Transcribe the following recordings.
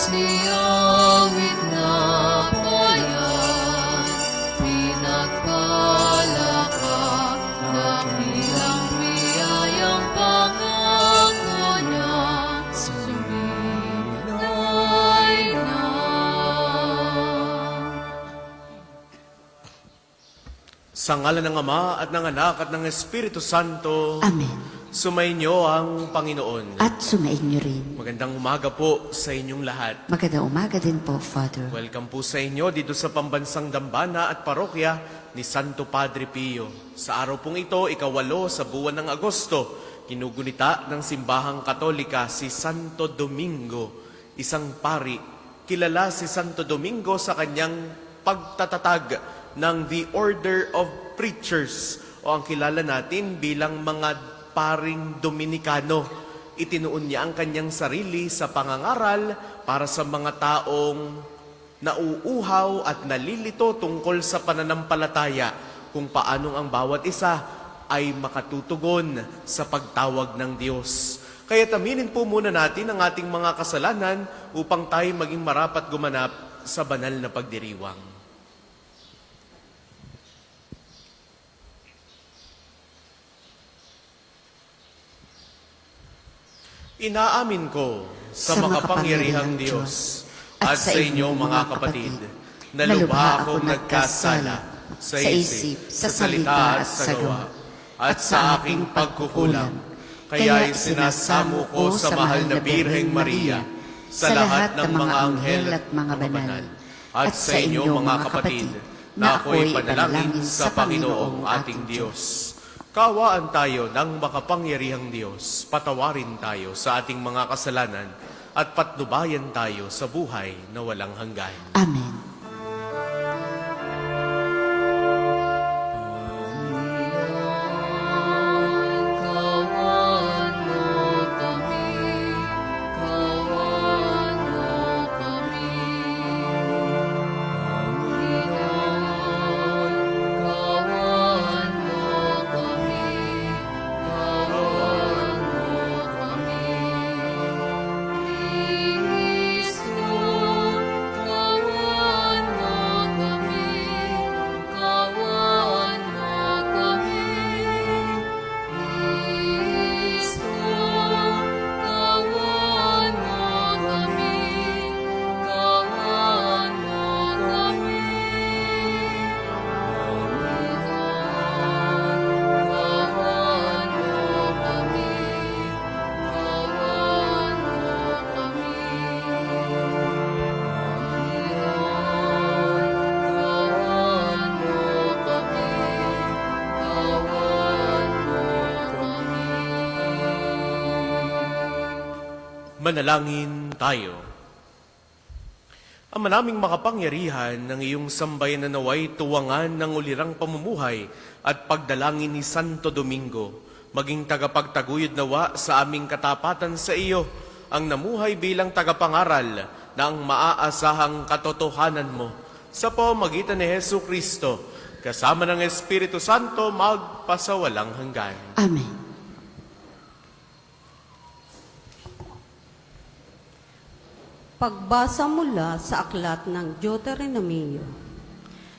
siyawit na bayan, pinagpala ka, dakilang biyayang pangako niya, suminay na. Sa ngalan ng Ama at ng Anak at ng Espiritu Santo, Amen. sumainyo ang Panginoon. At sumainyo rin. Magandang umaga po sa inyong lahat. Magandang umaga din po, Father. Welcome po sa inyo dito sa Pambansang Dambana at Parokya ni Santo Padre Pio. Sa araw pong ito, ika-8 sa buwan ng Agosto, ginugunita ng Simbahang Katolika si Santo Domingo, isang pari. Kilala si Santo Domingo sa kanyang pagtatatag ng The Order of Preachers o ang kilala natin bilang mga paring Dominikano. Itinuon niya ang kanyang sarili sa pangangaral para sa mga taong nauuhaw at nalilito tungkol sa pananampalataya kung paanong ang bawat isa ay makatutugon sa pagtawag ng Diyos. Kaya aminin po muna natin ang ating mga kasalanan upang tayo maging marapat gumanap sa banal na pagdiriwang. Inaamin ko sa makapangyarihang Diyos at sa inyo mga kapatid na lubha akong nagkasala sa isip, sa salita at sa gawa at sa aking pagkukulang. Kaya'y sinasamo ko sa mahal na Birheng Maria, sa lahat ng mga anghel at mga banal, at sa inyo mga kapatid na ako'y panalangin sa Panginoong ating Diyos. Kaawaan tayo ng makapangyarihang Diyos, patawarin tayo sa ating mga kasalanan at patnubayan tayo sa buhay na walang hanggan. Amen. Manalangin tayo. Ama naming makapangyarihan, ng iyong sambayan na naway tuwangan ng ulirang pamumuhay at pagdalangin ni Santo Domingo, maging tagapagtaguyod nawa sa aming katapatan sa iyo, ang namuhay bilang tagapangaral ng maaasahang katotohanan mo. Sa pamamagitan ni Hesu Kristo, kasama ng Espiritu Santo, magpasawalang hanggan. Amen. Pagbasa mula sa aklat ng Deuteronomio.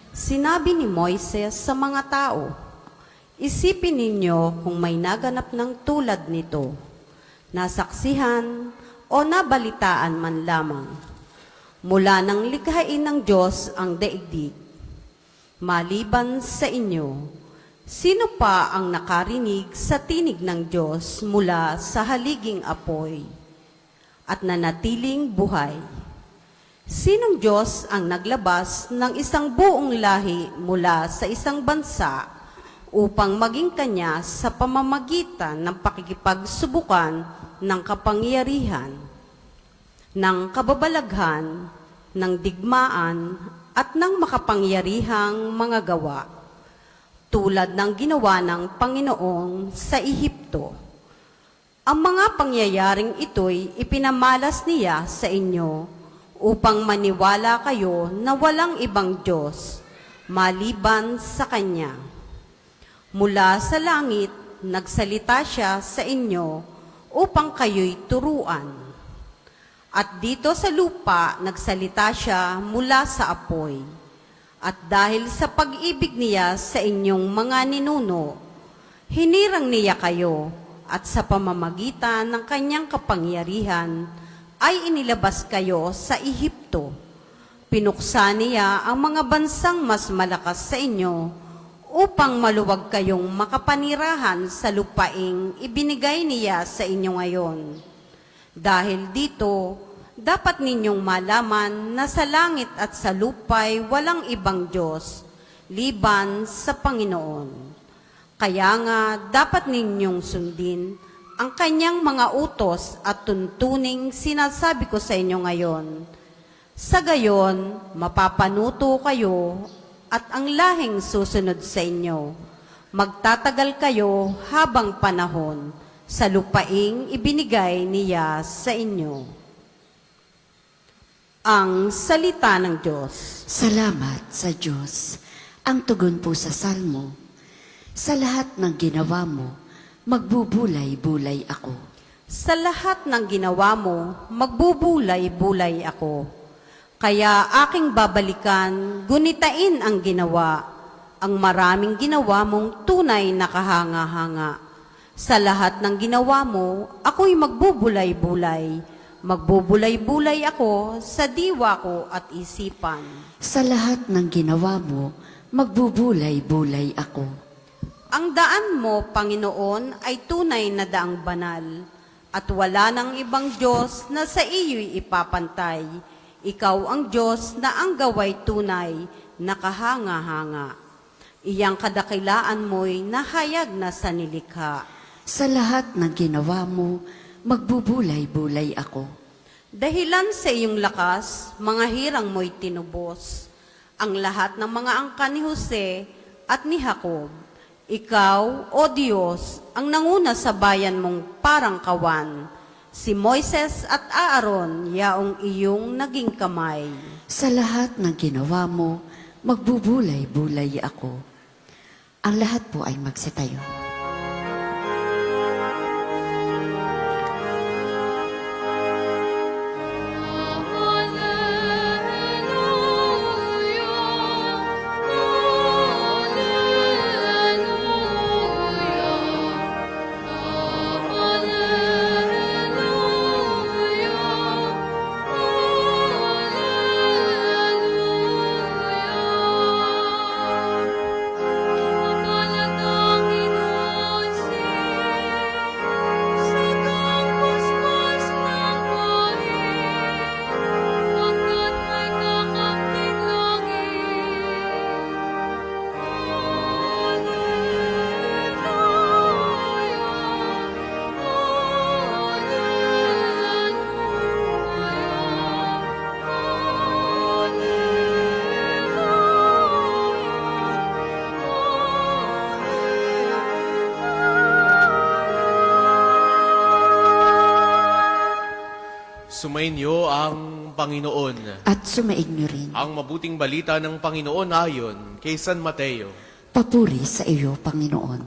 Sinabi ni Moises sa mga tao, isipin ninyo kung may naganap ng tulad nito, nasaksihan o nabalitaan man lamang. Mula nang likhain ng Diyos ang daigdig. Maliban sa inyo, sino pa ang nakarinig sa tinig ng Diyos mula sa haliging apoy at nanatiling buhay? Sinong Diyos ang naglabas ng isang buong lahi mula sa isang bansa upang maging kanya sa pamamagitan ng pakikipagsubukan ng kapangyarihan, ng kababalaghan, ng digmaan, at ng makapangyarihang mga gawa, tulad ng ginawa ng Panginoon sa Ehipto? Ang mga pangyayaring ito'y ipinamalas niya sa inyo upang maniwala kayo na walang ibang Diyos maliban sa Kanya. Mula sa langit, nagsalita siya sa inyo upang kayo'y turuan. At dito sa lupa, nagsalita siya mula sa apoy. At dahil sa pag-ibig niya sa inyong mga ninuno, hinirang niya kayo at sa pamamagitan ng kanyang kapangyarihan ay inilabas kayo sa Ehipto. Pinuksa niya ang mga bansang mas malakas sa inyo upang maluwag kayong makapanirahan sa lupaing ibinigay niya sa inyo ngayon. Dahil dito, dapat ninyong malaman na sa langit at sa lupa'y walang ibang Diyos, liban sa Panginoon. Kaya nga, dapat ninyong sundin ang kanyang mga utos at tuntuning sinasabi ko sa inyo ngayon. Sa gayon, mapapanuto kayo at ang lahing susunod sa inyo. Magtatagal kayo habang panahon sa lupaing ibinigay niya sa inyo. Ang salita ng Diyos. Salamat sa Diyos. Ang tugon po sa salmo, sa lahat ng ginawa mo, magbubulay-bulay ako. Sa lahat ng ginawa mo, magbubulay-bulay ako. Kaya aking babalikan, gunitain ang ginawa, ang maraming ginawa mong tunay na kahanga-hanga. Sa lahat ng ginawa mo, ako'y magbubulay-bulay. Magbubulay-bulay ako sa diwa ko at isipan. Sa lahat ng ginawa mo, magbubulay-bulay ako. Ang daan mo, Panginoon, ay tunay na daang banal, at wala nang ibang Diyos na sa iyo'y ipapantay. Ikaw ang Diyos na ang gaway tunay, nakahanga-hanga. Iyang kadakilaan mo'y nahayag na sa nilikha. Sa lahat ng ginawa mo, magbubulay-bulay ako. Dahilan sa iyong lakas, mga hirang mo'y tinubos. Ang lahat ng mga angkan ni Jose at ni Jacob. Ikaw, O Diyos, ang nanguna sa bayan mong parang kawan. Si Moises at Aaron, yaong iyong naging kamay. Sa lahat ng ginawa mo, magbubulay-bulay ako. Ang lahat po ay magsitayo. Sumainyo ang Panginoon. At sumainyo rin. Ang mabuting balita ng Panginoon ayon kay San Mateo. Papuri sa iyo, Panginoon.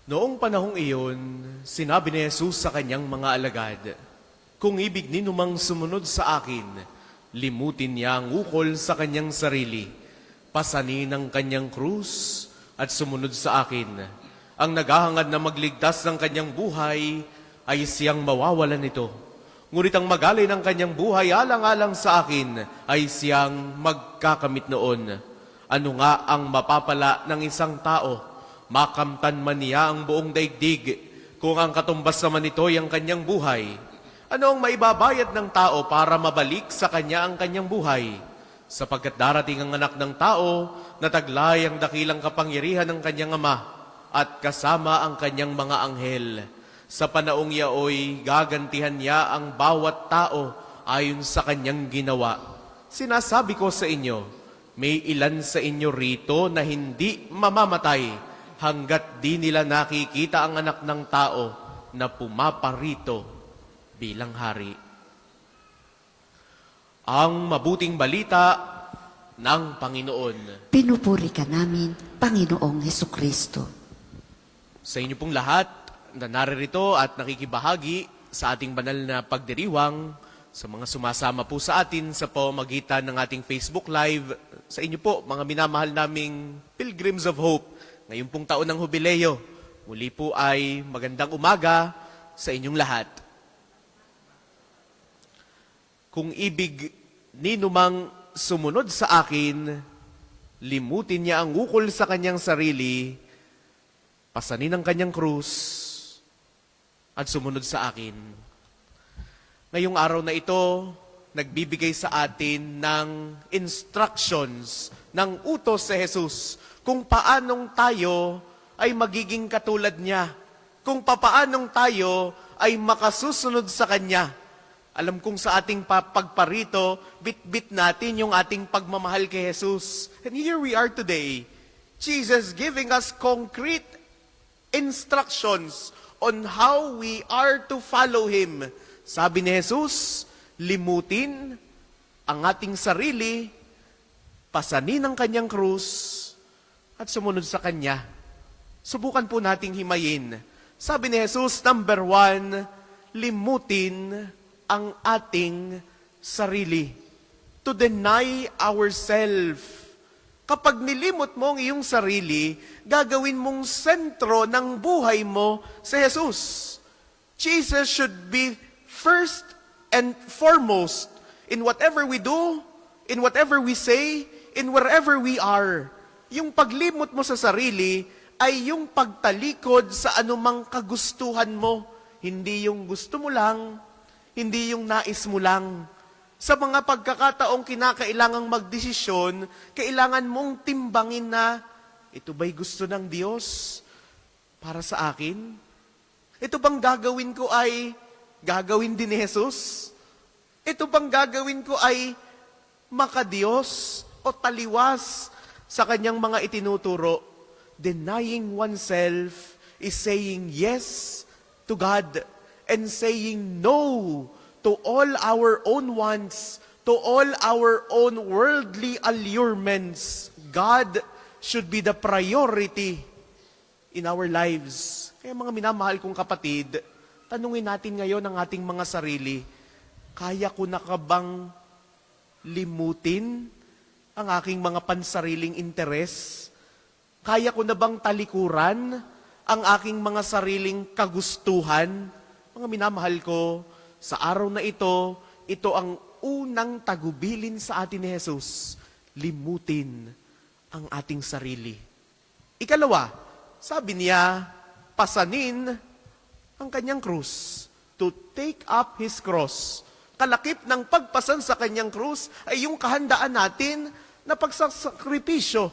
Noong panahong iyon, sinabi ni Jesus sa kanyang mga alagad, "Kung ibig ninumang sumunod sa akin, limutin niya ang ukol sa kanyang sarili, pasanin ang kanyang krus, at sumunod sa akin. Ang naghahangad na magligtas ng kanyang buhay ay siyang mawawalan nito. Ngunit ang magalay ng kanyang buhay alang-alang sa akin ay siyang magkakamit noon. Ano nga ang mapapala ng isang tao? Makamtan man niya ang buong daigdig, kung ang katumbas naman nito'y ang kanyang buhay. Ano ang maibabayad ng tao para mabalik sa kanya ang kanyang buhay? Sapagkat darating ang anak ng tao na taglay ang dakilang kapangyarihan ng kanyang ama at kasama ang kanyang mga anghel. Sa panaong yaoy, gagantihan niya ang bawat tao ayon sa kanyang ginawa. Sinasabi ko sa inyo, may ilan sa inyo rito na hindi mamamatay hanggat di nila nakikita ang anak ng tao na pumaparito bilang hari." Ang mabuting balita ng Panginoon. Pinupuri ka namin, Panginoong Hesukristo. Sa inyo pong lahat na naririto at nakikibahagi sa ating banal na pagdiriwang, sa mga sumasama po sa atin sa pamamagitan ng ating Facebook Live, sa inyo po, mga minamahal naming Pilgrims of Hope, ngayon pong taon ng Hubileo, muli po ay magandang umaga sa inyong lahat. Kung ibig ninumang sumunod sa akin, limutin niya ang ukol sa kanyang sarili, pasanin ang kanyang krus, at sumunod sa akin. Ngayong araw na ito, nagbibigay sa atin ng instructions, ng utos si Jesus, kung paanong tayo ay magiging katulad niya, kung paanong tayo ay makasusunod sa Kanya. Alam kong sa ating pagparito, bit-bit natin yung ating pagmamahal kay Jesus. And here we are today, Jesus giving us concrete instructions on how we are to follow Him. Sabi ni Jesus, limutin ang ating sarili, pasanin ang kanyang krus, at sumunod sa Kanya. Subukan po nating himayin. Sabi ni Jesus, number 1, limutin ang ating sarili. To deny ourselves. Kapag nilimot mo ang iyong sarili, gagawin mong sentro ng buhay mo sa Jesus. Jesus should be first and foremost in whatever we do, in whatever we say, in wherever we are. Yung paglimot mo sa sarili ay yung pagtalikod sa anumang kagustuhan mo. Hindi yung gusto mo lang, hindi yung nais mo lang. Sa mga pagkakataong kinakailangang magdesisyon, kailangan mong timbangin na, ito ba'y gusto ng Diyos para sa akin? Ito bang gagawin ko ay gagawin din ni Jesus? Ito bang gagawin ko ay makadiyos o taliwas sa kanyang mga itinuturo? Denying oneself is saying yes to God and saying no to all our own wants, to all our own worldly allurements. God should be the priority in our lives. Kaya mga minamahal kong kapatid, tanungin natin ngayon ang ating mga sarili, kaya ko na ka bang limutin ang aking mga pansariling interes? Kaya ko na bang talikuran ang aking mga sariling kagustuhan? Mga minamahal ko, sa araw na ito ang unang tagubilin sa atin ni Jesus, limutin ang ating sarili. Ikalawa, sabi niya, pasanin ang kanyang krus, to take up His cross. Kalakip ng pagpasan sa kanyang krus ay yung kahandaan natin na pagsasakripisyo.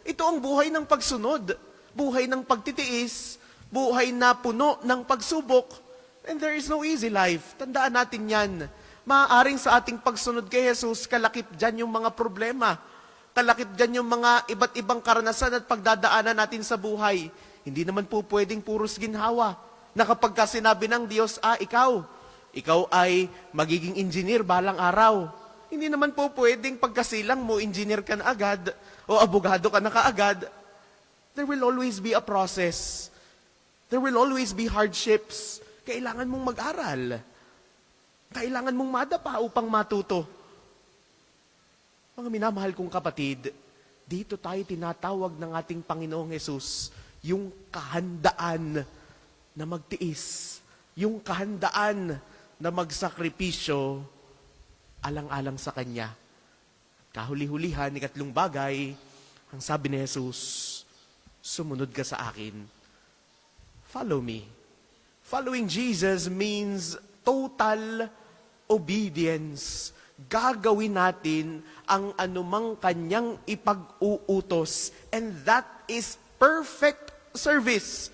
Ito ang buhay ng pagsunod, buhay ng pagtitiis, buhay na puno ng pagsubok. And there is no easy life. Tandaan natin yan. Maaaring sa ating pagsunod kay Jesus, kalakip dyan yung mga problema. Kalakip dyan yung mga iba't ibang karanasan at pagdadaanan natin sa buhay. Hindi naman po pwedeng puros ginhawa. Na kapag ka sinabi ng Diyos, ikaw ay magiging engineer balang araw. Hindi naman po pwedeng pagkasilang mo, engineer ka na agad, o abogado ka na kaagad. There will always be a process. There will always be hardships. Kailangan mong mag-aral. Kailangan mong madapa upang matuto. Mga minamahal kong kapatid, dito tayo tinatawag ng ating Panginoong Hesus, yung kahandaan na magtiis, yung kahandaan na magsakripisyo alang-alang sa Kanya. Kahuli-hulihan, ikatlong bagay, ang sabi ni Jesus, sumunod ka sa akin. Follow me. Following Jesus means total obedience. Gagawin natin ang anumang kanyang ipag-uutos. And that is perfect service.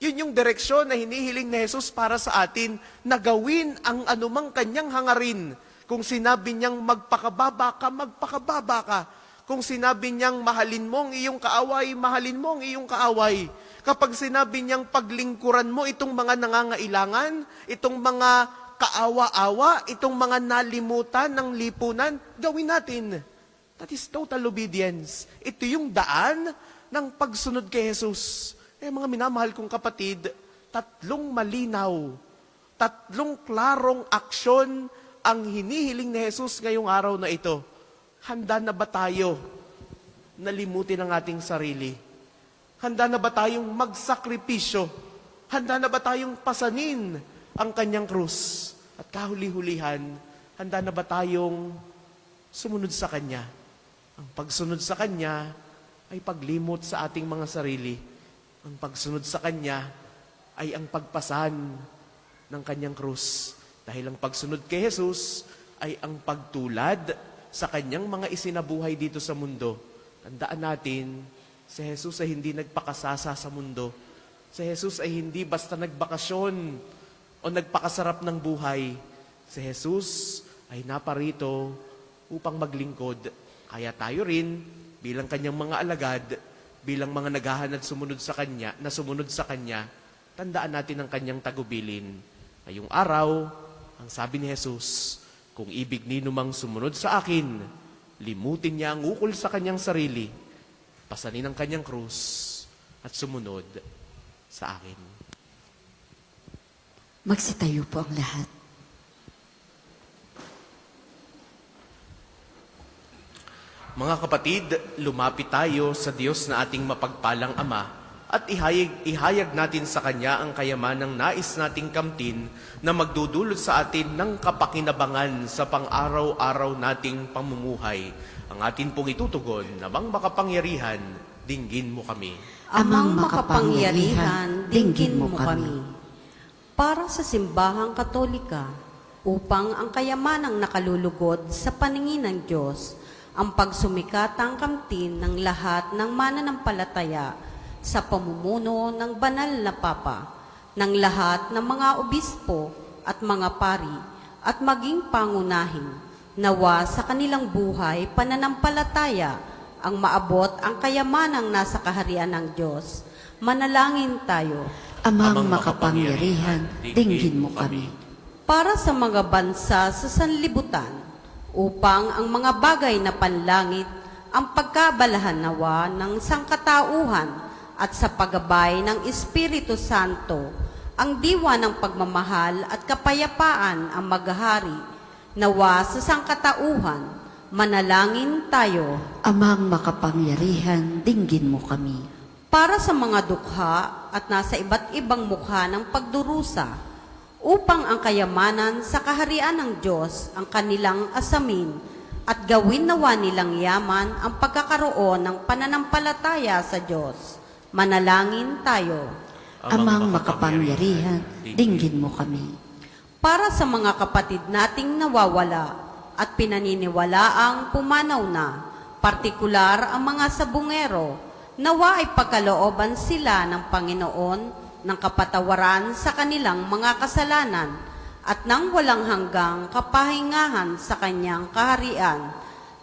Yun yung direksyon na hinihiling ni Jesus para sa atin, na gawin ang anumang kanyang hangarin. Kung sinabi niyang magpakababa ka. Kung sinabi niyang mahalin mo ang iyong kaaway, mahalin mo ang iyong kaaway. Kapag sinabi niyang paglingkuran mo itong mga nangangailangan, itong mga kaawa-awa, itong mga nalimutan ng lipunan, gawin natin. That is total obedience. Ito yung daan ng pagsunod kay Jesus. Mga minamahal kong kapatid, tatlong malinaw Tatlong klarong aksyon ang hinihiling ni Jesus ngayong araw na ito. Handa na ba tayo na limutin ang ating sarili? Handa na ba tayong magsakripisyo? Handa na ba tayong pasanin ang kanyang krus? At kahuli-hulihan, handa na ba tayong sumunod sa kanya? Ang pagsunod sa kanya ay paglimot sa ating mga sarili. Ang pagsunod sa kanya ay ang pagpasan ng kanyang krus. Dahil ang pagsunod kay Jesus ay ang pagtulad sa kanyang mga isinabuhay dito sa mundo. Tandaan natin, si Jesus ay hindi nagpakasasa sa mundo. Si Jesus ay hindi basta nagbakasyon o nagpakasarap ng buhay. Si Jesus ay naparito upang maglingkod. Kaya tayo rin, bilang kanyang mga alagad, bilang mga naghahanad sumunod sa kanya, na sumunod sa kanya, tandaan natin ang kanyang tagubilin. Ngayong araw, ang sabi ni Jesus, kung ibig ninumang sumunod sa akin, limutin niya ang ukol sa kanyang sarili, pasanin ang kanyang krus, at sumunod sa akin. Magsitayo po ang lahat. Mga kapatid, lumapit tayo sa Diyos na ating mapagpalang Ama at ihayag natin sa Kanya ang kayamanang nais nating kamtin na magdudulot sa atin ng kapakinabangan sa pang-araw-araw nating pamumuhay. Ang atin pong itutugon, namang makapangyarihan, dinggin mo kami. Amang makapangyarihan, dinggin mo kami. Para sa simbahang Katolika, upang ang kayamanang nakalulugod sa paningin ng Diyos, ang pagsumikatang kamtin ng lahat ng mananampalataya sa pamumuno ng banal na Papa, ng lahat ng mga obispo at mga pari, at maging pangunahin, nawa sa kanilang buhay pananampalataya ang maabot ang kayamanang nasa kaharian ng Diyos. Manalangin tayo. Amang makapangyarihan, dinggin mo kami. Para sa mga bansa sa sanlibutan, upang ang mga bagay na panlangit ang pagkabalahan nawa ng sangkatauhan at sa paggabay ng Espiritu Santo, ang diwa ng pagmamahal at kapayapaan ang maghahari nawa sa sangkatauhan. Manalangin tayo. Amang makapangyarihan, dinggin mo kami. Para sa mga dukha at nasa iba't ibang mukha ng pagdurusa, upang ang kayamanan sa kaharian ng Diyos ang kanilang asamin at gawin nawa nilang yaman ang pagkakaroon ng pananampalataya sa Diyos. Manalangin tayo. Amang makapangyarihan, dinggin mo kami. Para sa mga kapatid nating nawawala at pinaniniwalaang pumanaw na, partikular ang mga sabungero, nawa ay pagkalooban sila ng Panginoon ng kapatawaran sa kanilang mga kasalanan at nang walang hanggang kapahingahan sa kanyang kaharian.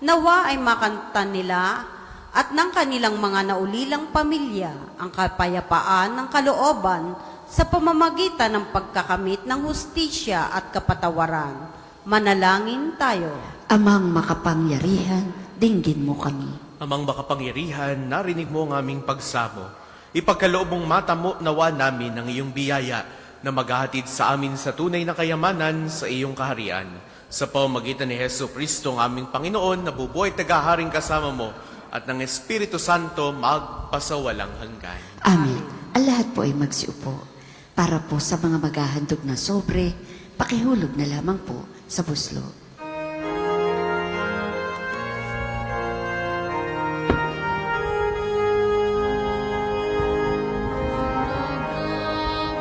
Nawa ay makanta nila at ng kanilang mga naulilang pamilya ang kapayapaan ng kalooban sa pamamagitan ng pagkakamit ng hustisya at kapatawaran. Manalangin tayo. Amang makapangyarihan, dinggin mo kami. Amang makapangyarihan, narinig mo ang aming pagsamo. Ipagkaloob mong mata mo nawa namin ang iyong biyaya na maghahatid sa amin sa tunay na kayamanan sa iyong kaharian. Sa pamamagitan ni Hesus Kristo ang aming Panginoon, na bubuhay tagaharing kasama mo at ng Espiritu Santo magpasawalang hanggan. Amen. Ang lahat po ay magsiupo. Para po sa mga maghahandog na sobre, pakihulog na lamang po sa buslo.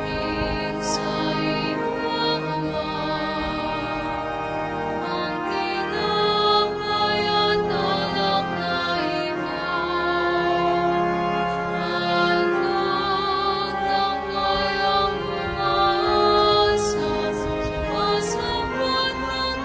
Langit sa imong Ama, ang kinapayat alak na imo. Handog ng kayang umasa, pasabot ng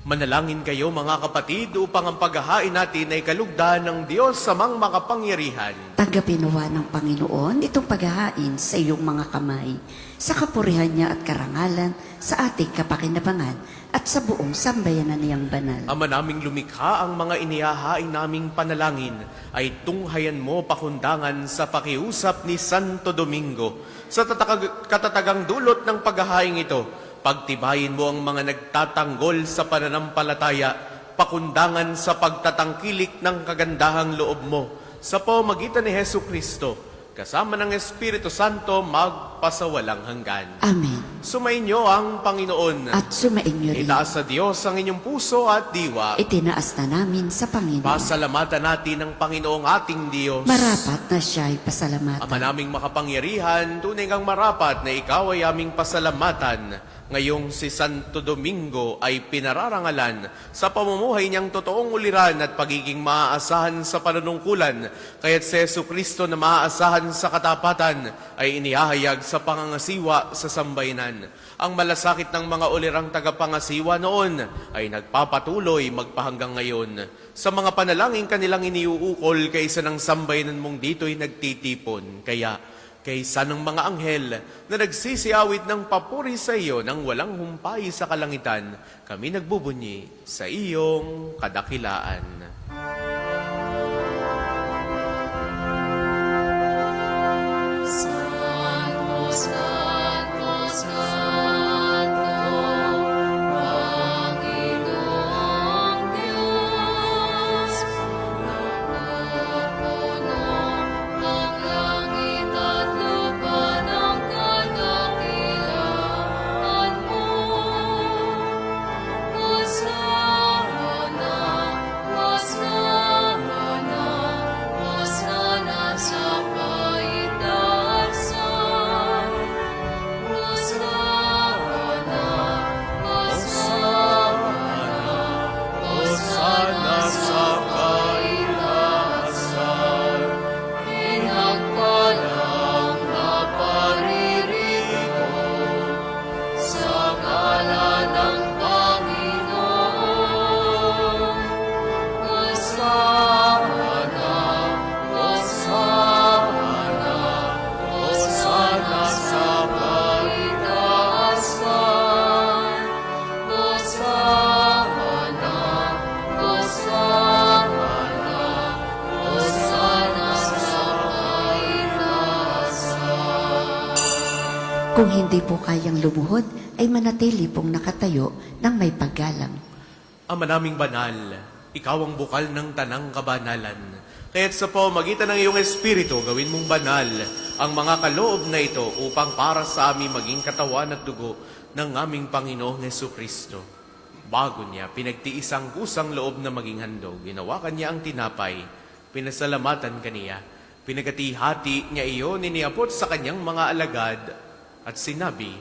Manalangin kayo mga kapatid upang ang paghahain natin ay kalugdan ng Diyos samang makapangyarihan. Tanggapin nawa ng Panginoon itong paghahain sa iyong mga kamay, sa kapurihan niya at karangalan, sa ating kapakinabangan, at sa buong sambayanan niyang banal. Ama naming lumikha, ang mga inihahain naming panalangin ay tunghayan mo pakundangan sa pakiusap ni Santo Domingo. Sa katatagang dulot ng paghahaing ito, pagtibayin mo ang mga nagtatanggol sa pananampalataya, pakundangan sa pagtatangkilik ng kagandahang loob mo. Sa pamamagitan ni Hesu Kristo, kasama ng Espiritu Santo, magpasawalang hanggan. Amen. Sumainyo ang Panginoon. At sumainyo rin. Itaas sa Diyos ang inyong puso at diwa. Itinaas na namin sa Panginoon. Pasalamatan natin ang Panginoong ating Diyos. Marapat na siya'y pasalamatan. Ama naming makapangyarihan, tunay kang marapat na ikaw ay aming pasalamatan. Ngayong si Santo Domingo ay pinararangalan sa pamumuhay niyang totoong uliran at pagiging maaasahan sa panunungkulan. Kaya't si Jesu Kristo na maaasahan sa katapatan ay inihahayag sa pangangasiwa sa sambayanan. Ang malasakit ng mga ulirang tagapangasiwa noon ay nagpapatuloy magpahanggang ngayon. Sa mga panalangin kanilang iniuukol kaysa ng sambayanan mong dito'y nagtitipon. Kaysa ng mga anghel na nagsisiawit ng papuri sa iyo nang walang humpay sa kalangitan, kami nagbubunyi sa iyong kadakilaan. Santo, Santo, Santo, Panginoong Diyos, napupuno ang langit at lupa ng kadakilaan mo. Hosana, Hosana, Hosana sa kaitaasan. Hosana, Hosana, Hosana sa kaitaasan. Pinagpalang na paririto sa ngalan ng Panginoon. Hosana, Hosana, Hosana sa kaitaasan. Hosana, Hosana, Hosana sa kaitaasan. Kung hindi po kayang lumuhod, ay manatili pong nakatayo ng may paggalang. Ama naming banal, ikaw ang bukal ng tanang kabanalan. Kaya't sa pamamagitan ng iyong Espiritu, gawin mong banal ang mga kaloob na ito upang para sa amin maging katawan at dugo ng aming Panginoong Hesu Kristo. Bago niya, pinagtiis ang kusang loob na maging handog. Ginawakan niya ang tinapay, pinasalamatan kaniya. Pinagati-hati niya iyon, iniabot sa kanyang mga alagad at sinabi,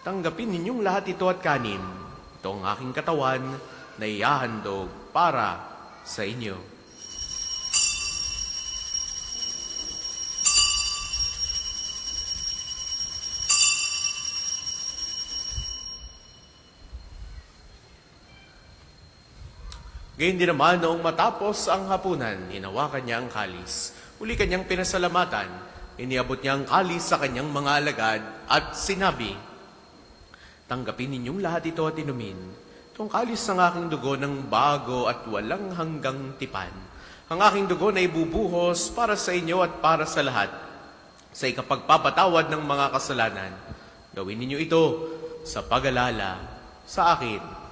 tanggapin ninyong lahat ito at kanin. Ito ang aking katawan na ihahandog para sa inyo. Gayun din naman noong matapos ang hapunan, hinawakan niya ang kalis. Uli kanyang pinasalamatan, iniabot niya ang kalis sa kanyang mga alagad at sinabi, tanggapin ninyong lahat ito at inumin. Itong kalis ng aking dugo ng bago at walang hanggang tipan. Ang aking dugo na ibubuhos para sa inyo at para sa lahat, sa ikapagpapatawad ng mga kasalanan. Gawin ninyo ito sa pag-alala sa akin.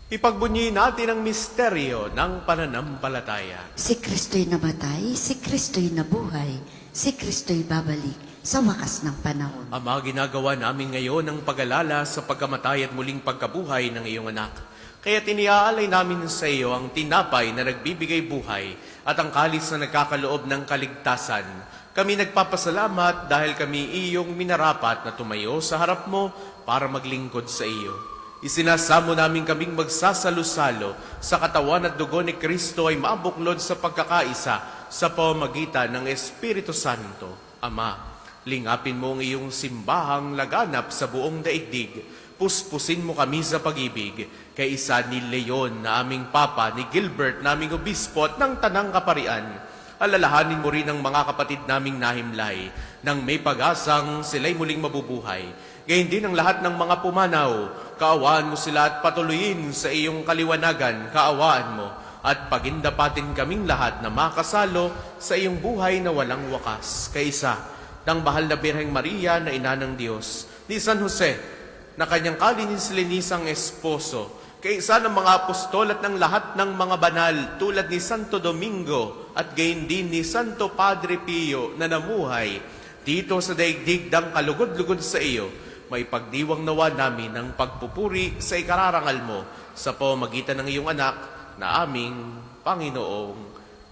Ipagbunyi natin ang misteryo ng pananampalataya. Si Kristo'y namatay, si Kristo'y nabuhay, si Kristo'y babalik sa wakas ng panahon. Ama, ginagawa namin ngayon ang pag-alala sa pagkamatay at muling pagkabuhay ng iyong anak. Kaya tiniaalay namin sa iyo ang tinapay na nagbibigay buhay at ang kalis na nagkakaloob ng kaligtasan. Kami nagpapasalamat dahil kami iyong minarapat na tumayo sa harap mo para maglingkod sa iyo. Isinasamo namin kaming magsasalo-salo sa katawan at dugo ni Kristo ay mabuklod sa pagkakaisa sa pamamagitan ng Espiritu Santo. Ama, lingapin mo ang iyong simbahang laganap sa buong daigdig. Puspusin mo kami sa pag-ibig, kay isa ni Leon na aming Papa, ni Gilbert naming Obispo at ng Tanang Kaparian. Alalahanin mo rin ang mga kapatid naming nahimlay, nang may pag-asang sila'y muling mabubuhay. Gayon din ang lahat ng mga pumanaw, kaawaan mo sila at patuloyin sa iyong kaliwanagan, kaawaan mo, at pagindapatin kaming lahat na makasalo sa iyong buhay na walang wakas. Kaisa ng Mahal na Birheng Maria na Ina ng Diyos, ni San Jose, na kanyang kalininisang esposo, kaisa ng mga apostol at ng lahat ng mga banal tulad ni Santo Domingo at gayon din ni Santo Padre Pio na namuhay dito sa daigdig ng kalugod-lugod sa iyo, may pagdiwang nawa namin ng pagpupuri sa ikararangal mo sa pamamagitan ng iyong anak na aming Panginoong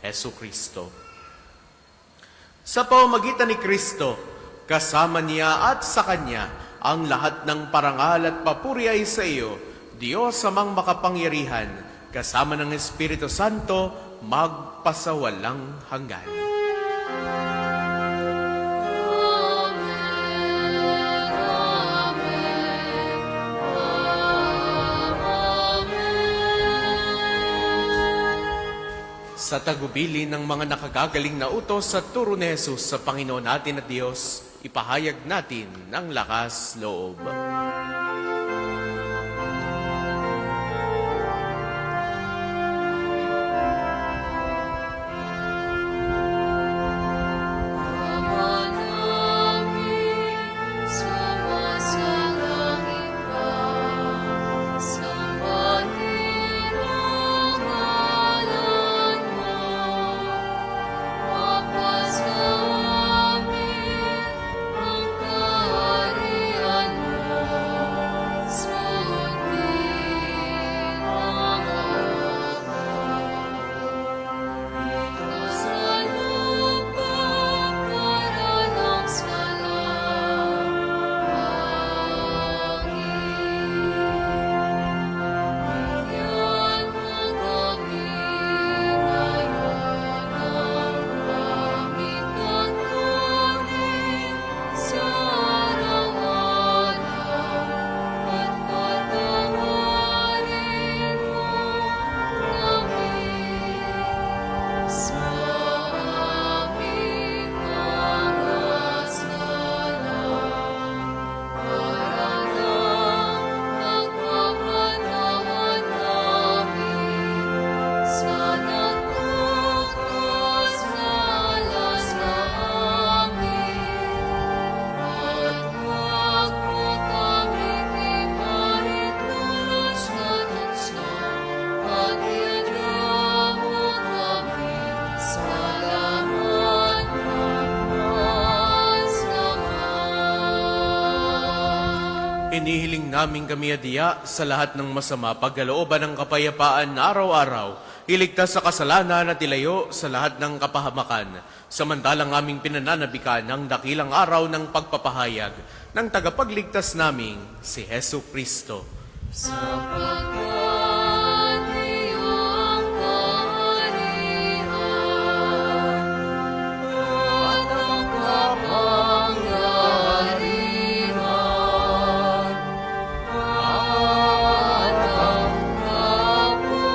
Hesu Kristo. Sa pamamagitan ni Kristo, kasama niya at sa Kanya, ang lahat ng parangal at papuri ay sa iyo, Diyos amang makapangyarihan, kasama ng Espiritu Santo, magpasawalang hanggan. Sa tagubili ng mga nakagagaling na utos sa turo ni Jesus sa Panginoon natin at Diyos, ipahayag natin ng lakas loob. Inihiling namin kami adiya sa lahat ng masama, pagkalooban ng kapayapaan na araw-araw, iligtas sa kasalanan at ilayo sa lahat ng kapahamakan, samantalang aming pinananabikan ng dakilang araw ng pagpapahayag ng tagapagligtas naming si Hesu Kristo. Sapagkat iyong kaharian at ang kapangyarihan at ang kapurihan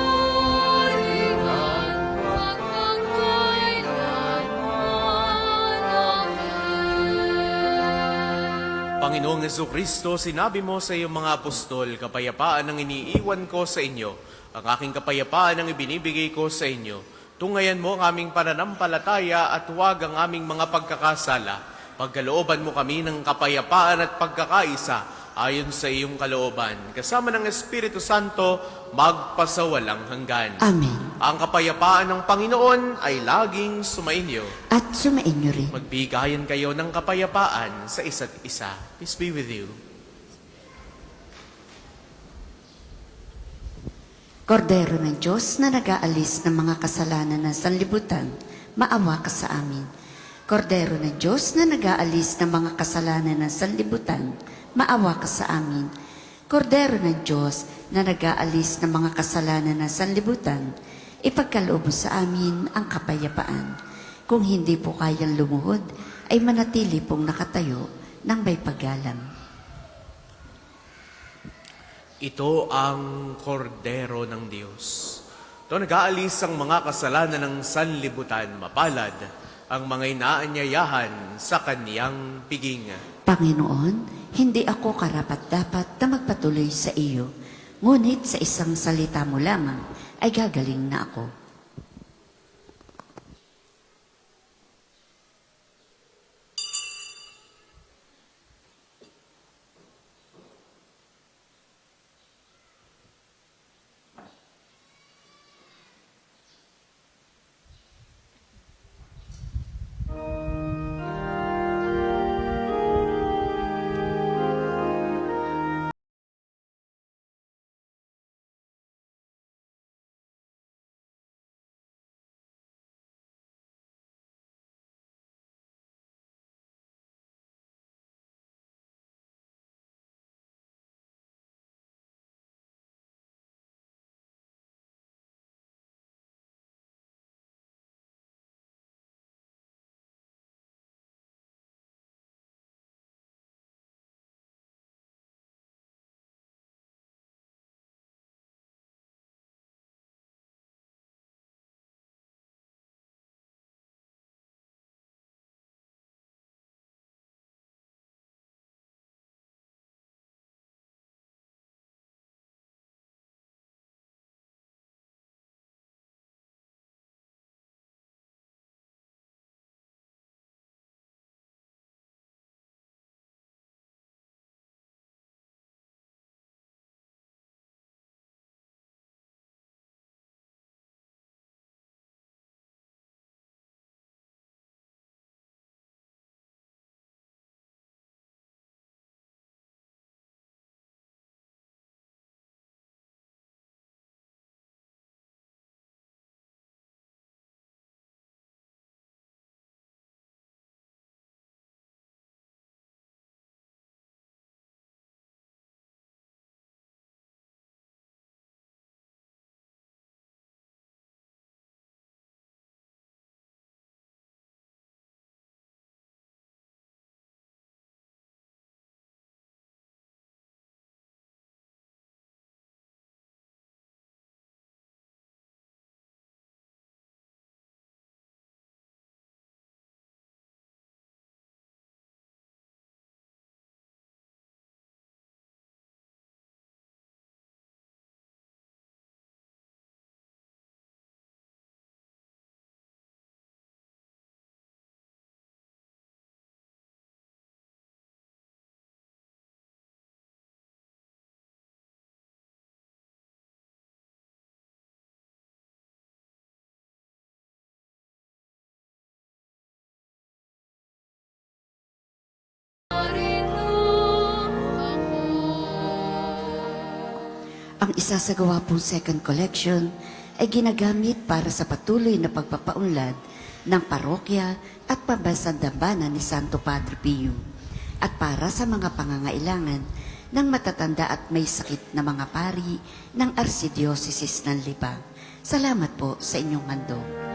magpakailanman. Amen. Panginoong Jesucristo, sinabi mo sa iyong mga apostol, kapayapaan ang iniiwan ko sa inyo, ang aking kapayapaan ang ibinibigay ko sa inyo. Tungayan mo ang aming pananampalataya at huwag ang aming mga pagkakasala. Pagkalooban mo kami ng kapayapaan at pagkakaisa ayon sa iyong kalooban. Kasama ng Espiritu Santo, magpasawalang hanggan. Amen. Ang kapayapaan ng Panginoon ay laging sumainyo. At sumainyo rin. Magbigayan kayo ng kapayapaan sa isa't isa. Peace be with you. Kordero ng Diyos na nag-aalis ng mga kasalanan ng sanlibutan, maawa ka sa amin. Kordero ng Diyos na nag-aalis ng mga kasalanan ng sanlibutan, maawa ka sa amin. Kordero ng Diyos na nag-aalis ng mga kasalanan ng sanlibutan, ipagkaloob mo sa amin ang kapayapaan. Kung hindi po kayang lumuhod, ay manatili pong nakatayo ng may paggalang. Ito ang kordero ng Diyos. Ito nag-aalis ang mga kasalanan ng sanlibutan, mapalad ang mga inaanyayahan sa kaniyang piging. Panginoon, hindi ako karapat-dapat na magpatuloy sa iyo, ngunit sa isang salita mo lamang ay gagaling na ako. Ang isasagawa pong second collection ay ginagamit para sa patuloy na pagpapaunlad ng parokya at pambansang dambana ni Santo Padre Pio at para sa mga pangangailangan ng matatanda at may sakit na mga pari ng Archdiocese ng Lipa. Salamat po sa inyong handog. Oh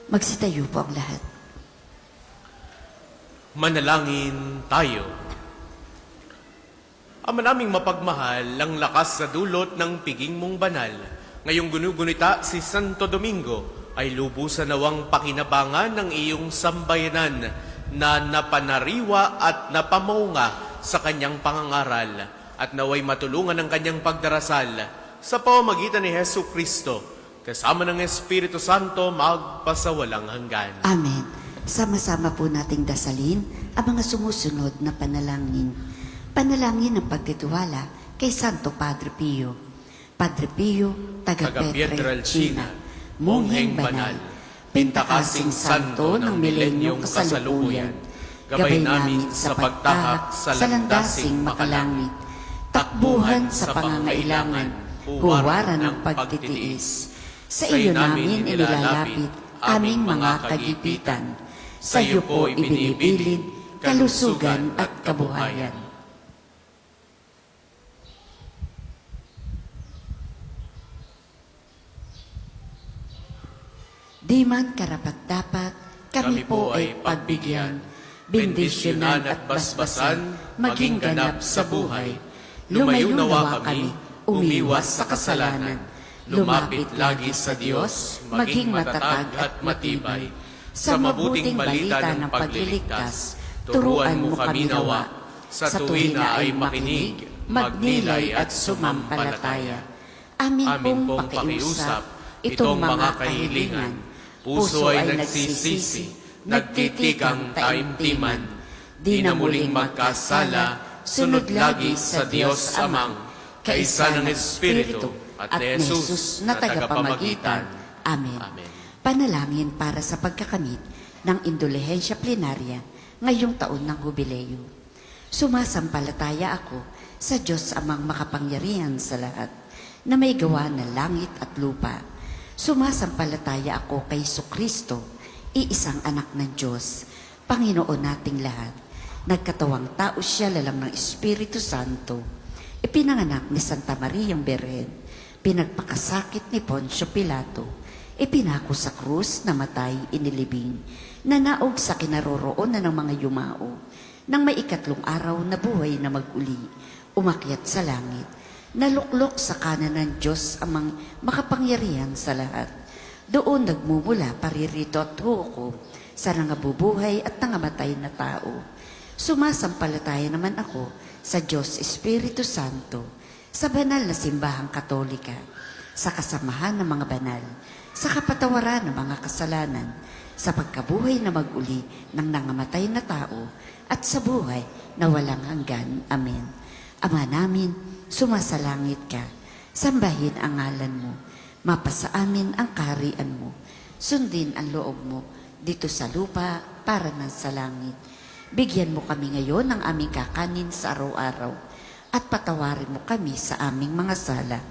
Magsitayo po ang lahat. Manalangin tayo. Ama naming mapagmahal, ang lakas sa dulot ng piging mong banal. Ngayong gunugunita si Santo Domingo ay lubusan nawang pakinabangan ng iyong sambayanan na napanariwa at napamunga sa kanyang pangangaral at naway matulungan ang kanyang pagdarasal sa pamamagitan ni Hesu Kristo kasama ng Espiritu Santo magpasawalang hanggan. Amen. Sama-sama po nating dasalin ang mga sumusunod na panalangin. Panalangin ng pagtitiwala kay Santo Padre Pio. Padre Pio, taga Pietrelcina, mongheng banal, pintakasing santo ng milenyong kasalukuyan, gabay namin sa pagtahak sa landasing makalangit, takbuhan sa pangangailangan, huwaran ng pagtitiis. Sa iyo namin inilalapit aming mga kagipitan. Sa iyo po ibinibilid kalusugan at kabuhayan. Di man karapat-dapat, kami po ay pagbigyan, bendisyonan at basbasan, maging ganap sa buhay. Lumayo nawa kami, umiwas sa kasalanan, lumapit lagi sa Diyos, maging matatag at matibay. Sa mabuting balita ng pagliligtas, turuan mo kami nawa, sa tuwina ay makinig, magnilay at sumampalataya. Amin pong pakiusap, itong mga kahilingan, puso ay nagsisisi, nagtitikang taimtiman, di na muling magkasala, sunod lagi sa Diyos Amang, kaisa ng Espiritu at ni Jesus na tagapamagitan. Amen. Panalangin para sa pagkakamit ng indulhensya plenarya ngayong taon ng Jubileo. Sumasampalataya ako sa Diyos Amang makapangyarihan sa lahat, na may gawa ng langit at lupa. Sumasampalataya ako kay Kristo, iisang anak ng Diyos, Panginoon nating lahat. Nagkatawang tao siya lalang ng Espiritu Santo. Ipinanganak ni Santa Mariang Berhen, pinagpakasakit ni Poncio Pilato, ipinako sa krus, namatay, inilibing, nanaog sa kinaroroonan ng mga yumao, nang may ikatlong araw na buhay na mag-uli, umakyat sa langit, naluklok sa kanan ng Diyos amang makapangyarihan sa lahat. Doon nagmumula paririto at hukom sa nangabubuhay at nangamatay na tao. Sumasampalataya naman ako sa Diyos Espiritu Santo, sa banal na simbahang katolika, sa kasamahan ng mga banal, sa kapatawaran ng mga kasalanan, sa pagkabuhay na mag-uli ng nangamatay na tao, at sa buhay na walang hanggan. Amen. Ama namin, sumasalangit ka, sambahin ang ngalan mo, mapasa amin ang kaharian mo, sundin ang loob mo dito sa lupa para ng sa langit. Bigyan mo kami ngayon ng aming kakanin sa araw-araw at patawarin mo kami sa aming mga sala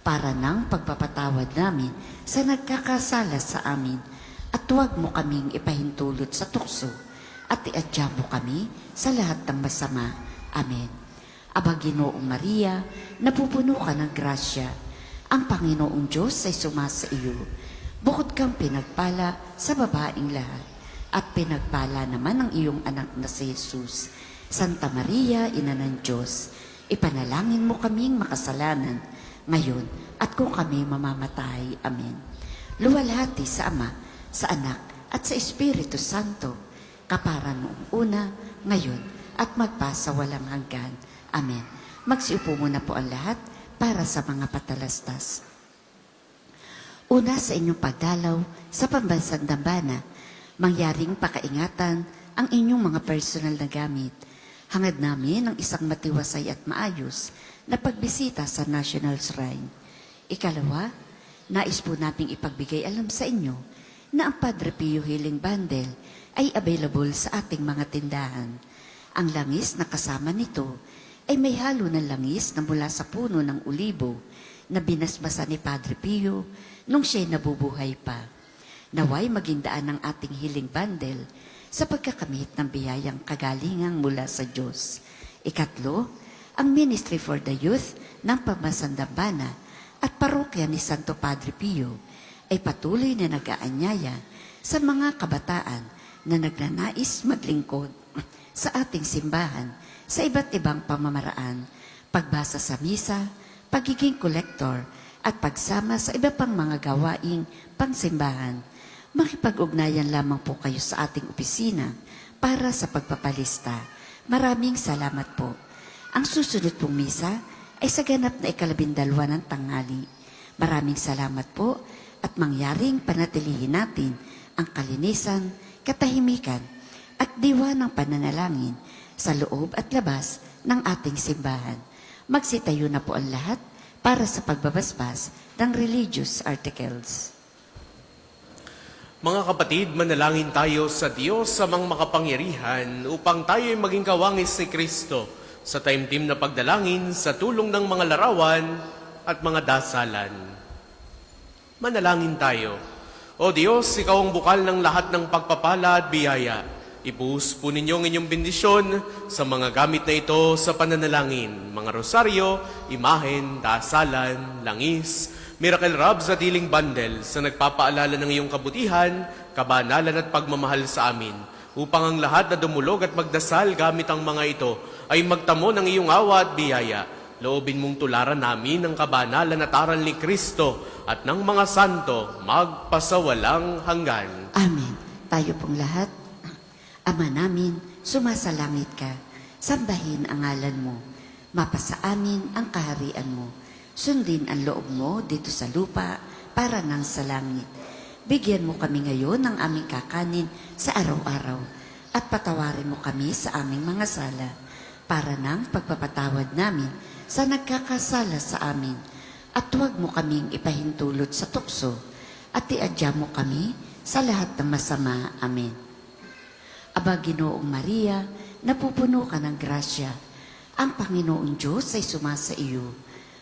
para ng pagpapatawad namin sa nagkakasala sa amin, at huwag mo kaming ipahintulot sa tukso at iadya mo kami sa lahat ng masama. Amen. Aba Ginoong Maria, napupuno ka ng grasya, ang Panginoong Diyos ay sumasa iyo. Bukod kang pinagpala sa babaeng lahat, at pinagpala naman ang iyong anak na si Jesus. Santa Maria, Ina ng Diyos, ipanalangin mo kaming makasalanan, ngayon at kung kami mamamatay. Amen. Luwalhati sa Ama, sa Anak, at sa Espiritu Santo, kapara noong una, ngayon, at magpasa walang hanggan. Amen. Magsiupo muna po ang lahat para sa mga patalastas. Una sa inyong pagdalaw sa pambansang dambana, mangyaring pakaingatan ang inyong mga personal na gamit. Hangad namin ang isang matiwasay at maayos na pagbisita sa National Shrine. Ikalawa, nais po nating ipagbigay alam sa inyo na ang Padre Pio Healing Bundle ay available sa ating mga tindahan. Ang langis na kasama nito ay may halo ng langis na mula sa puno ng ulibo na binasbasa ni Padre Pio nung siya'y nabubuhay pa. Naway maging daan ng ating healing bundle sa pagkakamit ng biyayang kagalingang mula sa Diyos. Ikatlo, ang Ministry for the Youth ng Pambansang Dambana at Parokya ni Santo Padre Pio ay patuloy na nag-aanyaya sa mga kabataan na nagnanais maglingkod sa ating simbahan sa iba't ibang pamamaraan, pagbasa sa misa, pagiging kolektor, at pagsama sa iba pang mga gawaing pangsimbahan. Makipag-ugnayan lamang po kayo sa ating opisina para sa pagpapalista. Maraming salamat po. Ang susunod pong misa ay sa ganap na 12 ng tanghali. Maraming salamat po at mangyaring panatilihin natin ang kalinisan, katahimikan at diwa ng pananalangin sa loob at labas ng ating simbahan. Magsitayo na po ang lahat para sa pagbabasbas ng religious articles. Mga kapatid, manalangin tayo sa Diyos sa mga makapangyarihan upang tayo ay maging kawangis ni Kristo sa taimtim na pagdalangin sa tulong ng mga larawan at mga dasalan. Manalangin tayo. O Diyos, Ikaw ang bukal ng lahat ng pagpapala at biyaya. Ibuhos po ninyo ang inyong bendisyon sa mga gamit na ito sa pananalangin, mga rosaryo, imahen, dasalan, langis, miracle robs at healing bundle sa nagpapaalala ng iyong kabutihan, kabanalan at pagmamahal sa amin, upang ang lahat na dumulog at magdasal gamit ang mga ito ay magtamo ng iyong awa at biyaya. Loobin mong tularan namin ang kabanalan at aral ni Kristo at ng mga santo magpasawalang hanggan. Amen. Tayo pong lahat. Ama namin, sumasalangit ka. Sambahin ang ngalan mo. Mapasa amin ang kaharian mo. Sundin ang loob mo dito sa lupa para nang sa langit. Bigyan mo kami ngayon ng aming kakanin sa araw-araw at patawarin mo kami sa aming mga sala para nang pagpapatawad namin sa nagkakasala sa amin. At huwag mo kaming ipahintulot sa tukso at iadya mo kami sa lahat ng masama. Amen. Aba, Ginoong Maria, napupuno ka ng grasya. Ang Panginoong Diyos ay sumasa iyo.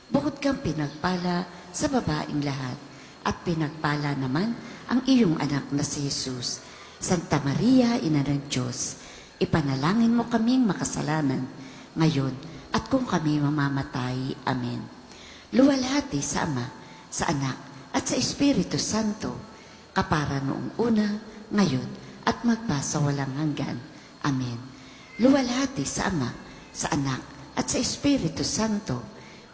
Bukod kang pinagpala sa babaeng lahat, at pinagpala naman ang iyong anak na si Jesus. Santa Maria, Ina ng Diyos, ipanalangin mo kaming makasalanan, ngayon at kung kami mamamatay. Amen. Luwalhati sa Ama, sa Anak, at sa Espiritu Santo, kapara noong una, ngayon, at magpasawalang hanggan. Amen. Luwalhati sa Ama, sa Anak, at sa Espiritu Santo,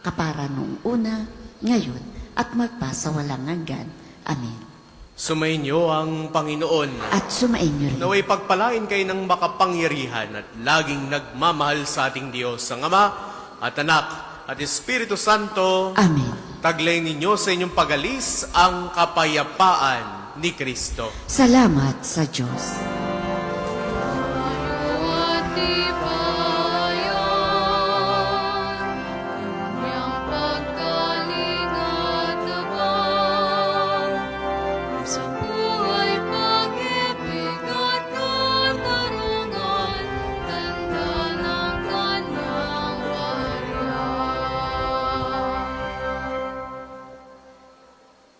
kapara noong una, ngayon, at magpasawalang hanggan. Amen. Sumainyo ang Panginoon. At sumainyo rin. Naway pagpalain kayo ng makapangyarihan at laging nagmamahal sa ating Diyos, ang Ama at Anak at Espiritu Santo. Amen. Taglay ninyo sa inyong pagalis ang kapayapaan ni Kristo. Salamat sa Diyos.